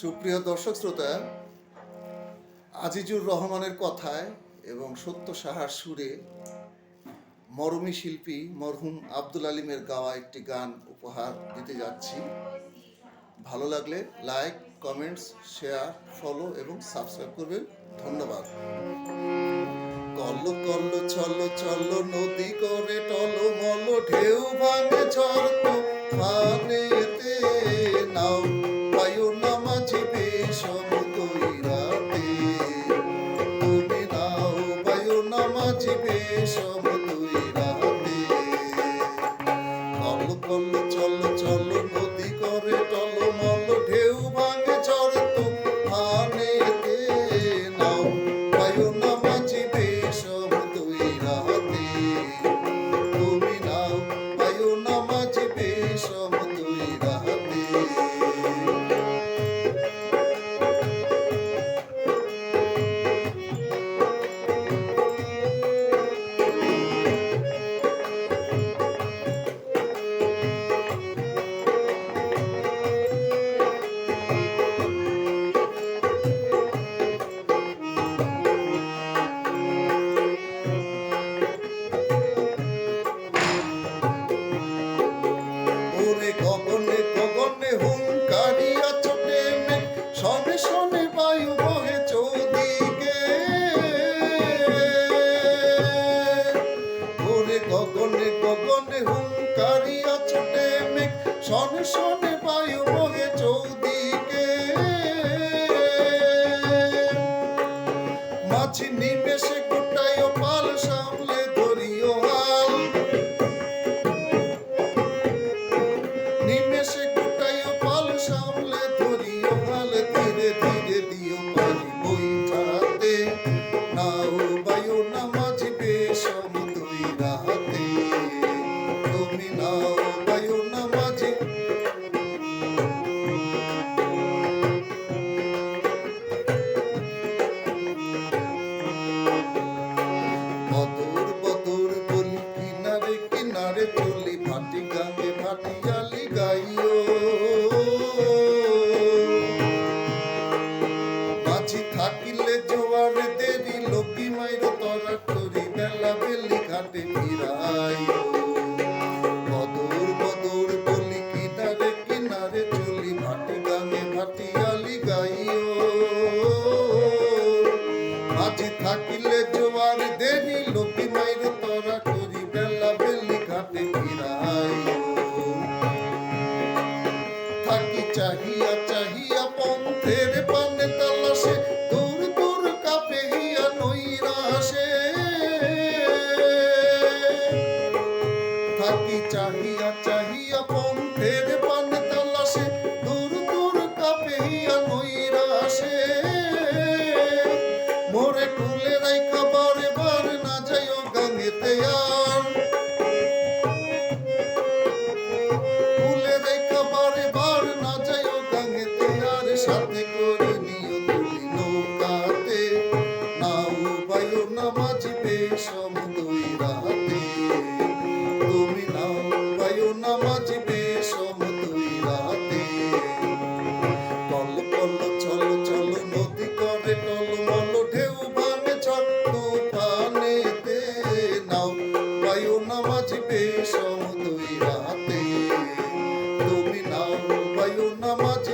সুপ্রিয় দর্শক শ্রোতা, আজিজুর রহমানের কথায় এবং সত্য সাহার সুরে মরমী শিল্পী মরহুম আব্দুল আলিমের গাওয়া একটি গান উপহার দিতে যাচ্ছি। ভালো লাগলে লাইক, কমেন্টস, শেয়ার, ফলো এবং সাবস্ক্রাইব করবেন। ধন্যবাদ। কল্লো কল্লো চলো চলো নদী করে টলমল, ঢেউ ভাঙে ঝড় তুফানেতে, নাও পায়ো না মাঝি বিষম তৈরাতে, তুমি নাও পায়ো না মাঝি বিষম তৈরাতে। কল্লো কল্লো চলো চলো নদী করে টলমল, ঢেউ ভাঙে ঝড় তুফানেতে, নাও পায়ো না মাঝি বিষম তৈরাতে, তুমি নাও পায়ো না মাঝি বিষম তৈরাতে। ওরে গগনে গগনে হুঙ্কারিয়া ছোটে মেঘ, শনে শনে বায়ু বহে চৌদিকে। ওরে গগনে গগনে হুঙ্কারিয়া ছোটে মেঘ, শনে শনে বায়ু বহে চৌদিকে। মাঝি নিমেষে গোটায় পাল সামলে ধরিও হাল, নিমেষে গোটায় পাল সামলে ধরিও হাল, ধীরে ধীরে দিও পারি বৈঠাতে, নাও বায়ু না মাঝি বিষম তৈরাতে, তুমি নাও বায়ু না মাঝি। বদর বদর বলি কিনারে কিনারে চলি, ভাটি গানে ভাটিয়ালি গাইও। মাঝি থাকিলে জোয়ার দেরি, লোকি মাইর তরা করি, বেলা বেলি ঘাটে ফিরাইও। বদর বদর বলি কিনারে কিনারে চলি, ভাটি গানে ভাটিয়ালি গাইও। মাঝি থাকিলে জোয়ার দেরি, লোকি মাইর তরা করি, বেলা বেলি ঘাটে ফিরাইও। থাকি চাহিয়া চাহিয়া পন্থের পানে তালাশে, দূর দূর কাপে হিয়া নৈরাশে। থাকি চাহিয়া চাহিয়া পন্থের পানে তালাশে, দূর দূর কাপে হিয়া নৈরাশে। মোরে কুলে রাইখা বারে বার না যাইও গাঙেতে আর, কুলে রাইখা বারে বার না যাইও গাঙেতে আর, সাথে করে নিও তুলি নৌকাতে, নাও বায়ু না মাঝি বিষম তৈরাতে, তুমি নাও বায়ু না মাঝি বিষম তৈরাতে। কল কল চলো চলো নদী করে টলমল, ঢেউ ভাঙে ঝড় তুফানেতে, নাও বায়ু না মাঝি বিষম তৈরাতে, তুমি নাও বায়ু না মাঝি